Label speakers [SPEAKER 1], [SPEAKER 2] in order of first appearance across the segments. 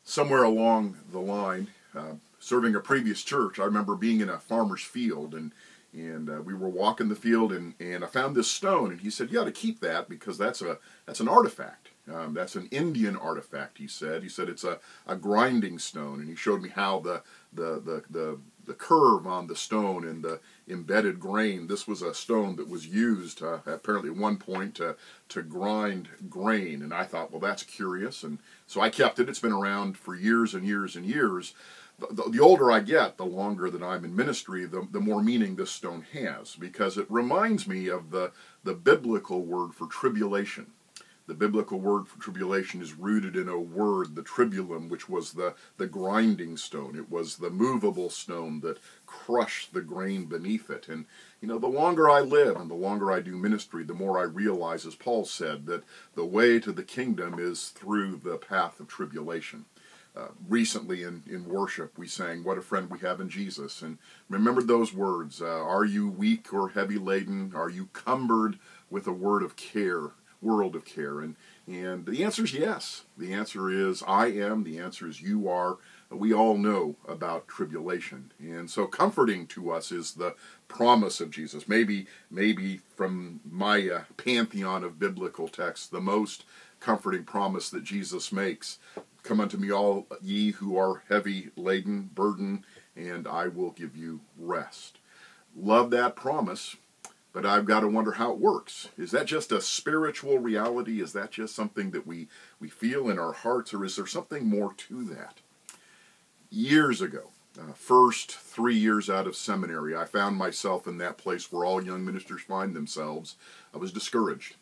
[SPEAKER 1] Somewhere along the line, serving a previous church, I remember being in a farmer's field, and we were walking the field, and I found this stone, and he said, "You ought to keep that because that's an artifact. That's an Indian artifact." He said it's a grinding stone, and he showed me how the curve on the stone and the embedded grain. This was a stone that was used apparently at one point to grind grain, and I thought, well, that's curious, and so I kept it. It's been around for years and years and years. The older I get, the longer that I'm in ministry, the more meaning this stone has, because it reminds me of the biblical word for tribulation. The biblical word for tribulation is rooted in a word, the tribulum, which was the grinding stone. It was the movable stone that crushed the grain beneath it. And, the longer I live and the longer I do ministry, the more I realize, as Paul said, that the way to the kingdom is through the path of tribulation. Recently in worship, we sang, "What a Friend We Have in Jesus," and remembered those words, "Are you weak or heavy laden? Are you cumbered with a world of care? And the answer is yes. The answer is I am. The answer is you are. We all know about tribulation. And so comforting to us is the promise of Jesus. Maybe from my pantheon of biblical texts, the most comforting promise that Jesus makes. "Come unto me, all ye who are heavy laden, burdened, and I will give you rest." Love that promise. But I've got to wonder how it works. Is that just a spiritual reality? Is that just something that we feel in our hearts, or is there something more to that? Years ago, first 3 years out of seminary, I found myself in that place where all young ministers find themselves. I was discouraged.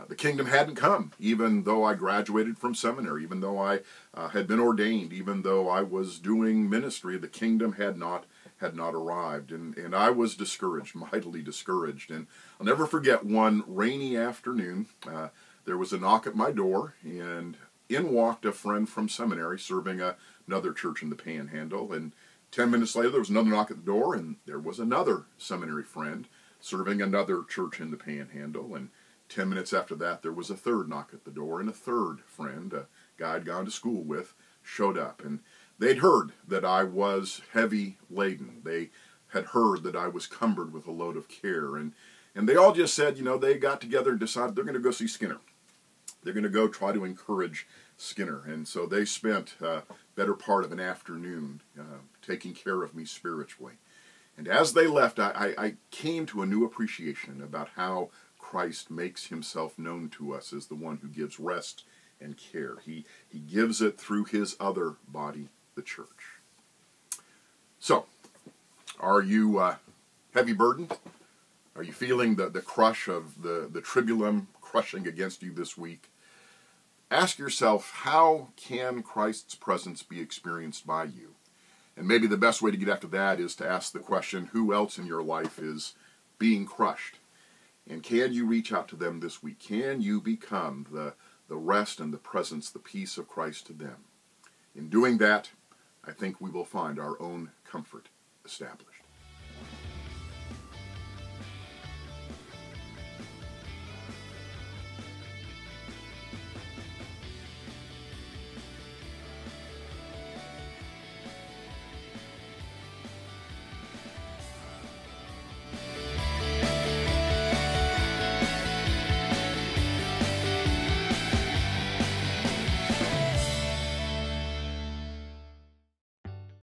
[SPEAKER 1] The kingdom hadn't come, even though I graduated from seminary, even though I had been ordained, even though I was doing ministry. The kingdom had not arrived, and I was discouraged, mightily discouraged. And I'll never forget one rainy afternoon. There was a knock at my door, and in walked a friend from seminary serving another church in the Panhandle. And 10 minutes later, there was another knock at the door, and there was another seminary friend serving another church in the Panhandle. And 10 minutes after that, there was a third knock at the door, and a third friend, a guy I'd gone to school with, showed up. And they'd heard that I was heavy laden. They had heard that I was cumbered with a load of care. And they all just said, they got together and decided they're going to go see Skinner. They're going to go try to encourage Skinner. And so they spent a better part of an afternoon taking care of me spiritually. And as they left, I came to a new appreciation about how Christ makes himself known to us as the one who gives rest and care. He gives it through his other body, the church. So, are you heavy burdened? Are you feeling the crush of the tribulum crushing against you this week? Ask yourself, how can Christ's presence be experienced by you? And maybe the best way to get after that is to ask the question, who else in your life is being crushed? And can you reach out to them this week? Can you become the rest and the presence, the peace of Christ to them? In doing that, I think we will find our own comfort established.